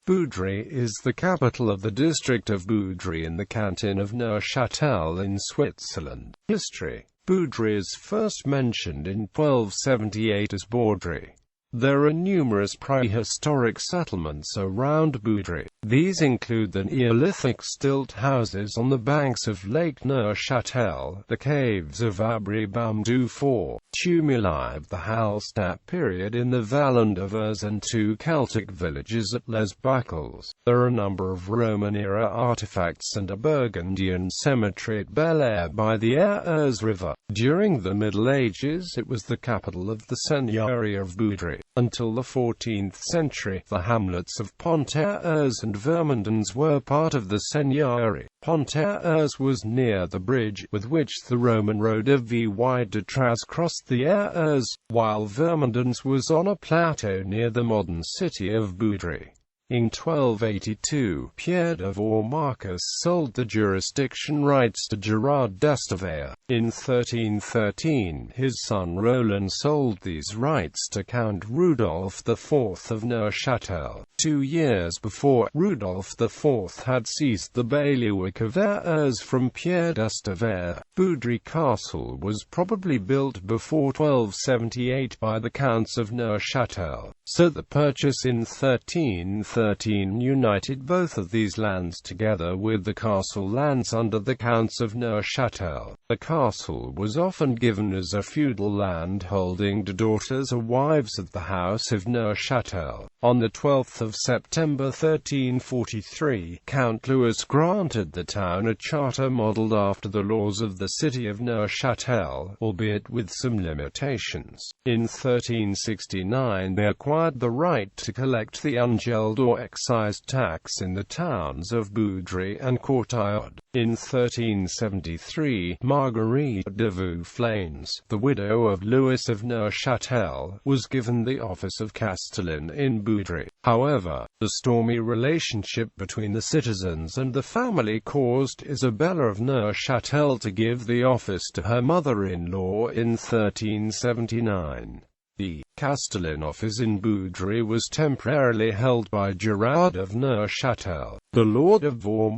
Boudry is the capital of the district of Boudry in the canton of Neuchâtel in Switzerland. History. Boudry is first mentioned in 1278 as Boudry. There are numerous prehistoric settlements around Boudry. These include the Neolithic stilt houses on the banks of Lake Neuchâtel, the caves of Abri Bambou 4, tumuli of the Hallstatt period in the Vallon of Urs, and two Celtic villages at Les Bacals. There are a number of Roman-era artifacts and a Burgundian cemetery at Bel-Air by the Urs River. During the Middle Ages it was the capital of the seigneury of Boudry. Until the 14th century, the hamlets of Pont-Urs and Vermondens were part of the seigneury. Pont-Urs was near the bridge, with which the Roman road of Vie de Traz crossed the Urs, while Vermondens was on a plateau near the modern city of Boudry. In 1282, Pierre de Vaux sold the jurisdiction rights to Gerard d'Estavayer. In 1313, his son Roland sold these rights to Count Rudolph IV of Neuchâtel. 2 years before, Rudolph IV had seized the bailiwick of Urs from Pierre d'Estavayer. Boudry Castle was probably built before 1278 by the Counts of Neuchâtel, so the purchase in 1313 united both of these lands together with the castle lands under the Counts of Neuchâtel. The castle was often given as a feudal land holding to daughters or wives of the House of Neuchâtel. On the 12th of September 1343, Count Louis granted the town a charter modelled after the laws of the city of Neuchâtel, albeit with some limitations. In 1369 they acquired the right to collect the ungeld or excise tax in the towns of Boudry and Courtauld. In 1373, Marguerite de Vaux, the widow of Louis of Neuchâtel, was given the office of castellan in Boudry. However, the stormy relationship between the citizens and the family caused Isabella of Neuchâtel to give the office to her mother-in-law in 1379. The castellan office in Boudry was temporarily held by Gerard of Neuchâtel, the Lord of Vaux,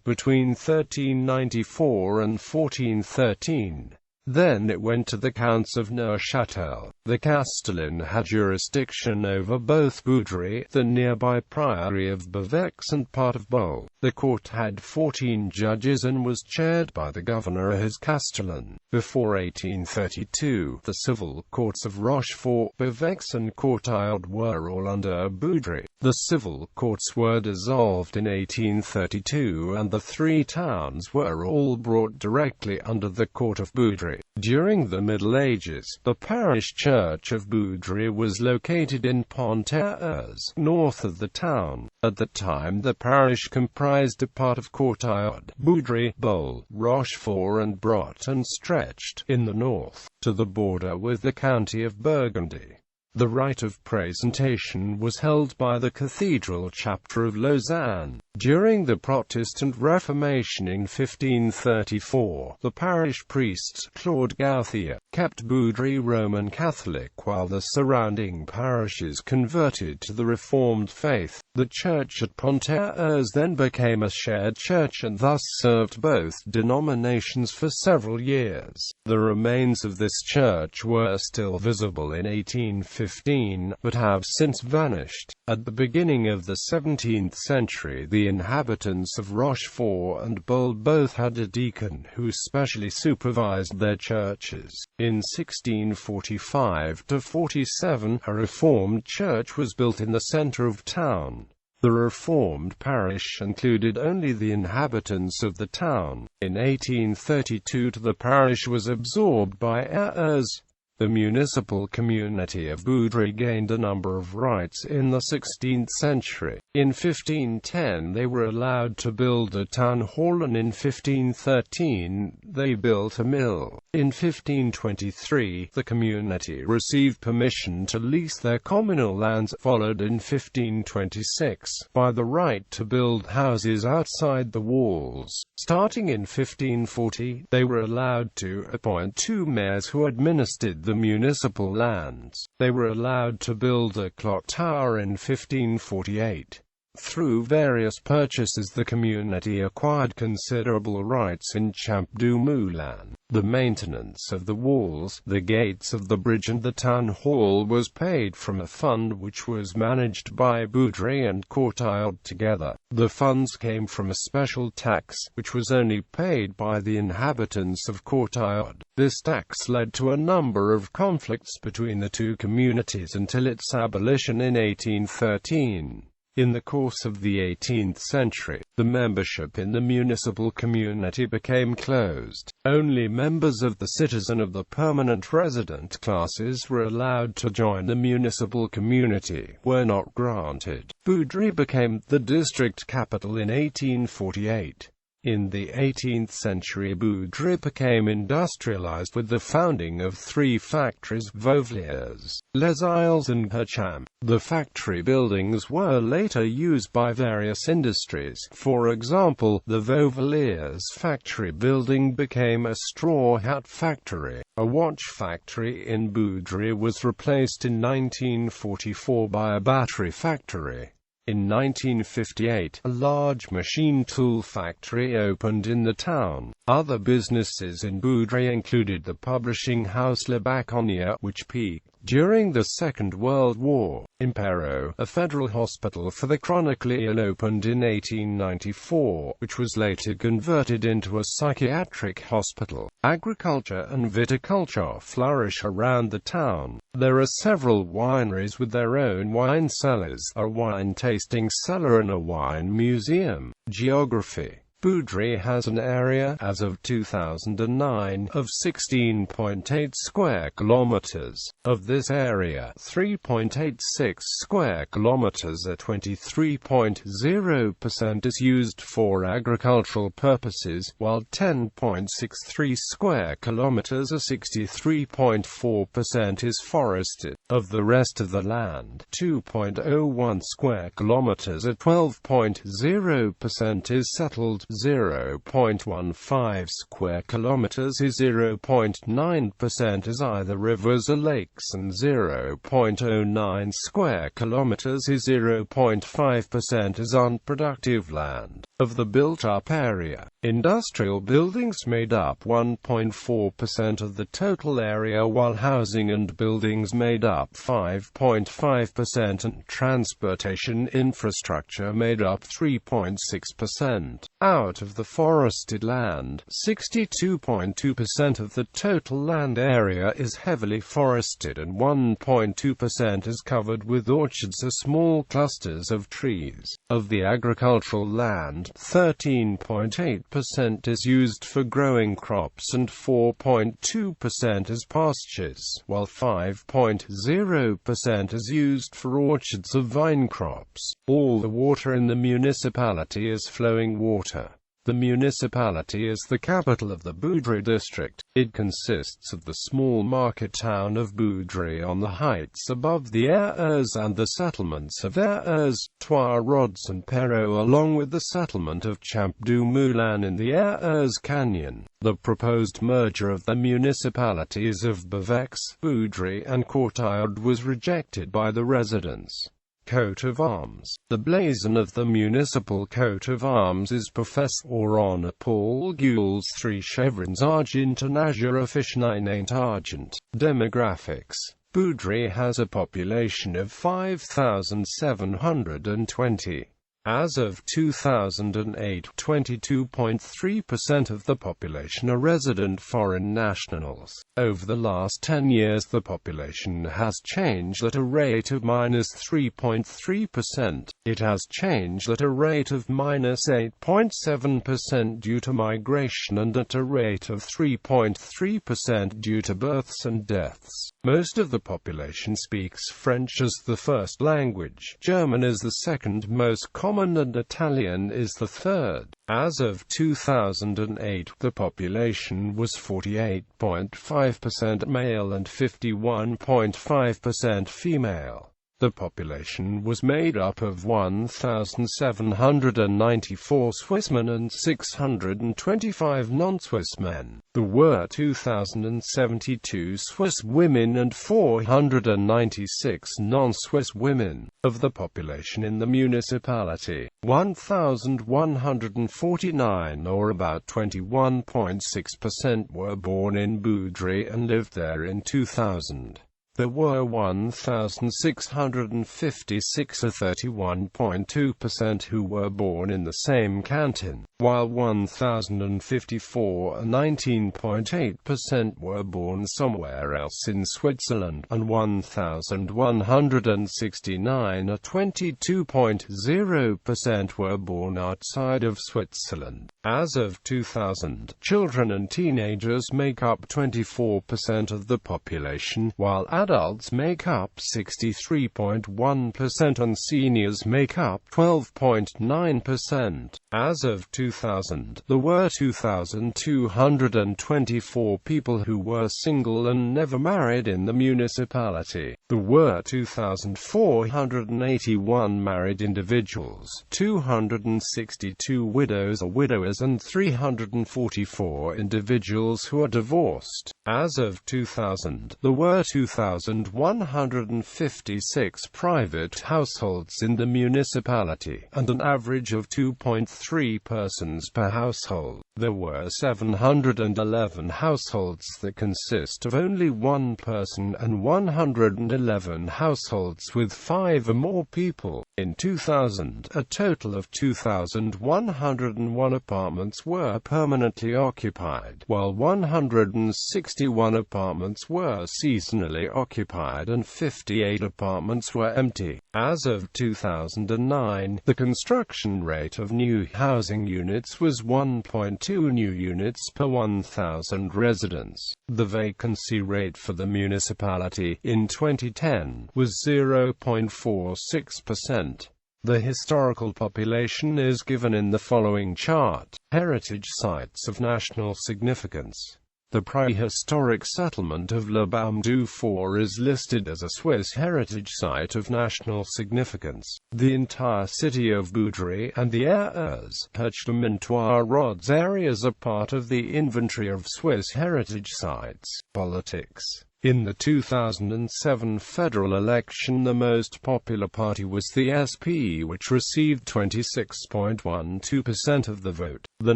between 1394 and 1413. Then it went to the Counts of Neuchâtel. The castellan had jurisdiction over both Boudry, the nearby priory of Beauvais, and part of Boul. The court had 14 judges and was chaired by the governor as castellan. Before 1832, the civil courts of Rochefort, Beauvais and Courtauld were all under Boudry. The civil courts were dissolved in 1832 and the three towns were all brought directly under the court of Boudry. During the Middle Ages, the parish church of Boudry was located in Pont-Urs, north of the town. At the time the parish comprised a part of Courtauld, Boudry, Boul, Rochefort and Brot, and stretched, in the north, to the border with the county of Burgundy. The right of presentation was held by the Cathedral Chapter of Lausanne. During the Protestant Reformation in 1534, the parish priest, Claude Gauthier, kept Boudry Roman Catholic while the surrounding parishes converted to the Reformed faith. The church at Pont-Urs then became a shared church and thus served both denominations for several years. The remains of this church were still visible in 1815, but have since vanished. At the beginning of the 17th century, the inhabitants of Rochefort and Boul both had a deacon who specially supervised their churches. In 1645–47, a Reformed church was built in the centre of town. The Reformed parish included only the inhabitants of the town. In 1832 the parish was absorbed by Urs. The municipal community of Boudry gained a number of rights in the 16th century. In 1510 they were allowed to build a town hall, and in 1513 they built a mill. In 1523 the community received permission to lease their communal lands, followed in 1526 by the right to build houses outside the walls. Starting in 1540, they were allowed to appoint 2 mayors who administered the municipal lands. They were allowed to build a clock tower in 1548. Through various purchases the community acquired considerable rights in Champ du Moulin. The maintenance of the walls, the gates of the bridge and the town hall was paid from a fund which was managed by Boudry and Courtauld together. The funds came from a special tax, which was only paid by the inhabitants of Courtauld. This tax led to a number of conflicts between the two communities until its abolition in 1813. In the course of the 18th century, the membership in the municipal community became closed. Only members of the citizen of the permanent resident classes were allowed to join the municipal community, were not granted. Boudry became the district capital in 1848. In the 18th century Boudry became industrialized with the founding of 3 factories: Vauveliers, Les Isles and Hercham. The factory buildings were later used by various industries. For example, the Vauveliers factory building became a straw hat factory. A watch factory in Boudry was replaced in 1944 by a battery factory. In 1958, a large machine tool factory opened in the town. Other businesses in Boudry included the publishing house Le Baconnier, which peaked during the Second World War. In Perrault, a federal hospital for the chronically ill opened in 1894, which was later converted into a psychiatric hospital. Agriculture and viticulture flourish around the town. There are several wineries with their own wine cellars, a wine tasting cellar and a wine museum. Geography. Boudry has an area, as of 2009, of 16.8 square kilometers. Of this area, 3.86 square kilometers or 23.0% is used for agricultural purposes, while 10.63 square kilometers or 63.4% is forested. Of the rest of the land, 2.01 square kilometers or 12.0% is settled. 0.15 square kilometers is 0.9% is either rivers or lakes, and 0.09 square kilometers is 0.5% is unproductive land. Of the built-up area, industrial buildings made up 1.4% of the total area, while housing and buildings made up 5.5% and transportation infrastructure made up 3.6%. Out of the forested land, 62.2% of the total land area is heavily forested and 1.2% is covered with orchards or small clusters of trees. Of the agricultural land, 13.8% is used for growing crops and 4.2% as pastures, while 5.0% is used for orchards of vine crops. All the water in the municipality is flowing water. The municipality is the capital of the Boudry district. It consists of the small market town of Boudry on the heights above the Aires and the settlements of Aires, Trois Rods and Perrault, along with the settlement of Champ du Moulin in the Aires Canyon. The proposed merger of the municipalities of Beauvais, Boudry and Courtauld was rejected by the residents. Coat of arms. The blazon of the municipal coat of arms is Professor on Paul Gules 3 chevrons argent and azure fish 9 argent. Demographics. Boudry has a population of 5,720. As of 2008, 22.3% of the population are resident foreign nationals. Over the last 10 years the population has changed at a rate of -3.3%. It has changed at a rate of -8.7% due to migration and at a rate of 3.3% due to births and deaths. Most of the population speaks French as the first language. German is the second most common and Italian is the third. As of 2008, the population was 48.5% male and 51.5% female. The population was made up of 1,794 Swissmen and 625 non-Swiss men. There were 2,072 Swiss women and 496 non-Swiss women. Of the population in the municipality, 1,149, or about 21.6%, were born in Boudry and lived there in 2000. There were 1,656, or 31.2%, who were born in the same canton, while 1,054, or 19.8%, were born somewhere else in Switzerland, and 1,169, or 22.0%, were born outside of Switzerland. As of 2000, children and teenagers make up 24% of the population, while adults make up 63.1% and seniors make up 12.9%. As of 2000, there were 2,224 people who were single and never married in the municipality. There were 2,481 married individuals, 262 widows or widowers, and 344 individuals who are divorced. As of 2000, there were 2,156 private households in the municipality, and an average of 2.3 persons per household. There were 711 households that consist of only one person and 111 households with 5 or more people. In 2000, a total of 2,101 apartments were permanently occupied, while 161 apartments were seasonally occupied and 58 apartments were empty. As of 2009, the construction rate of new housing units was 1.2 new units per 1,000 residents. The vacancy rate for the municipality in 2010 was 0.46%. The historical population is given in the following chart. Heritage sites of national significance. The prehistoric settlement of Le Baume du Fort is listed as a Swiss heritage site of national significance. The entire city of Boudry and the Aires, Perchemintoir Rods areas are part of the inventory of Swiss heritage sites. Politics. In the 2007 federal election, the most popular party was the SP, which received 26.12% of the vote. The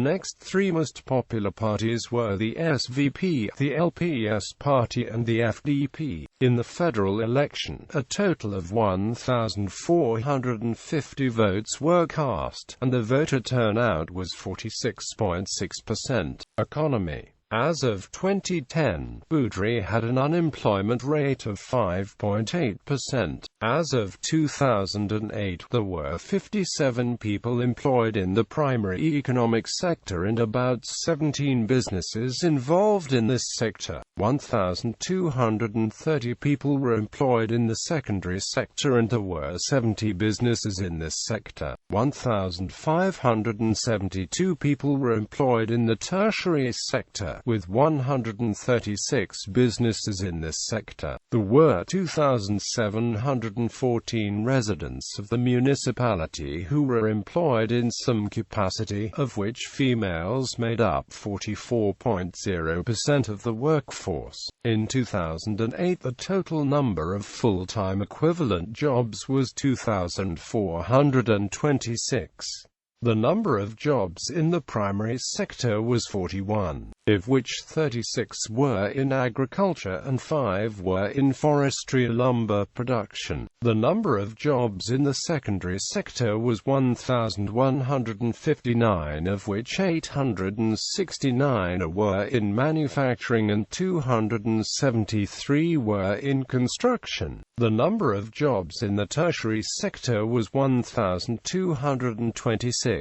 next three most popular parties were the SVP, the LPS party and the FDP. In the federal election, a total of 1,450 votes were cast, and the voter turnout was 46.6%. Economy. As of 2010, Boudry had an unemployment rate of 5.8%. As of 2008, there were 57 people employed in the primary economic sector and about 17 businesses involved in this sector. 1,230 people were employed in the secondary sector and there were 70 businesses in this sector. 1,572 people were employed in the tertiary sector, with 136 businesses in this sector. There were 2,714 residents of the municipality who were employed in some capacity, of which females made up 44.0% of the workforce. In 2008, the total number of full-time equivalent jobs was 2,426. The number of jobs in the primary sector was 41, of which 36 were in agriculture and 5 were in forestry lumber production. The number of jobs in the secondary sector was 1,159, of which 869 were in manufacturing and 273 were in construction. The number of jobs in the tertiary sector was 1,226.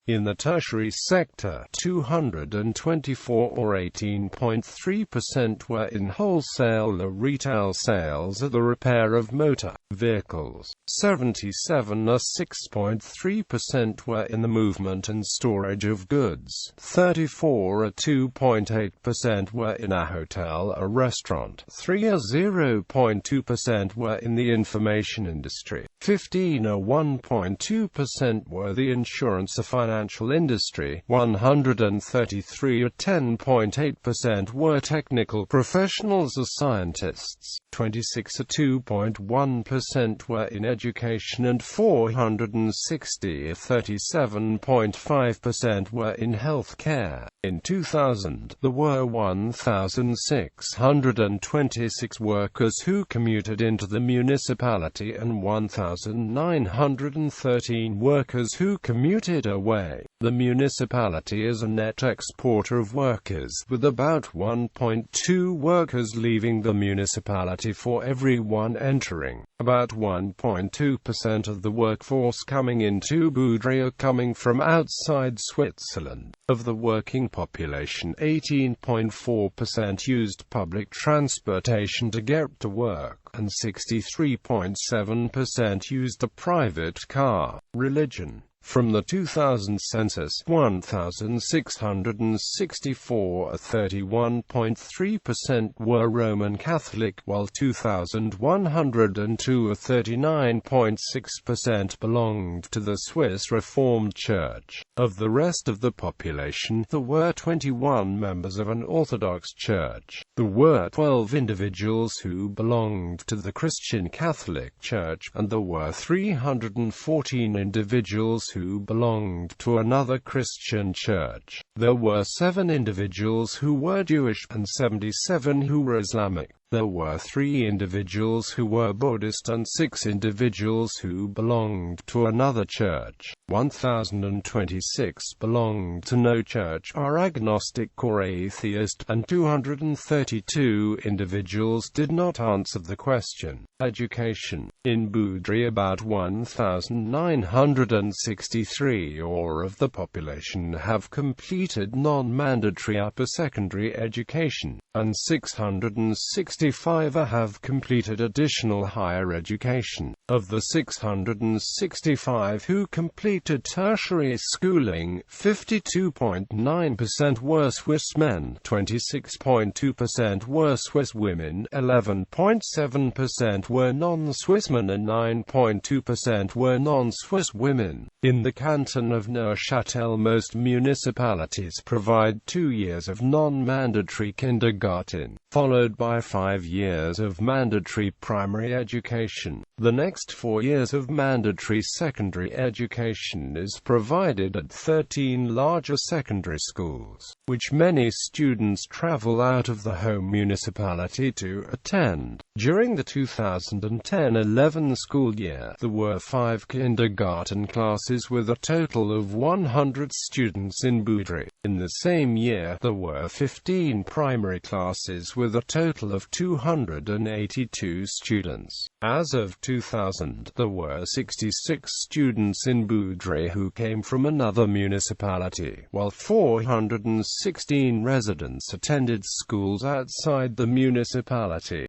In the tertiary sector, 224 or 18.3% were in wholesale or retail sales or the repair of motor vehicles. 77 or 6.3% were in the movement and storage of goods. 34 or 2.8% were in a hotel or restaurant. 3 or 0.2% were in the information industry. 15 or 1.2% were the insurance or financial industry. 133 or 10.8% were technical professionals or scientists. 26 or 2.1% were in education, and 460 or 37.5% were in health care. In 2000, there were 1,626 workers who commuted into the municipality and 1,913 workers who commuted away. The municipality is a net exporter of workers, with about 1.2 workers leaving the municipality for every one entering. About 1.2% of the workforce coming into Boudry are coming from outside Switzerland. Of the working population, 18.4% used public transportation to get to work, and 63.7% used a private car. Religion. From the 2000 census, 1,664 or 31.3% were Roman Catholic, while 2,102 or 39.6% belonged to the Swiss Reformed Church. Of the rest of the population, there were 21 members of an Orthodox Church. There were 12 individuals who belonged to the Christian Catholic Church, and there were 314 individuals who belonged to another Christian church. There were 7 individuals who were Jewish, and 77 who were Islamic. There were 3 individuals who were Buddhist and 6 individuals who belonged to another church. 1,026 belonged to no church, are agnostic or atheist, and 232 individuals did not answer the question. Education. In Boudry, about 1,963 or of the population have completed non-mandatory upper secondary education, and 665 have completed additional higher education. Of the 665 who completed tertiary schooling, 52.9% were Swiss men, 26.2% were Swiss women, 11.7% were non-Swiss men, and 9.2% were non-Swiss women. In the canton of Neuchâtel, most municipalities provide 2 years of non-mandatory kindergarten, followed by 5 years of mandatory primary education. The next 4 years of mandatory secondary education is provided at 13 larger secondary schools, which many students travel out of the home municipality to attend. During the 2010-11 school year, there were 5 kindergarten classes with a total of 100 students in Boudry. In the same year, there were 15 primary classes with a total of 282 students. As of 2000, there were 66 students in Boudry who came from another municipality, while 416 residents attended schools outside the municipality.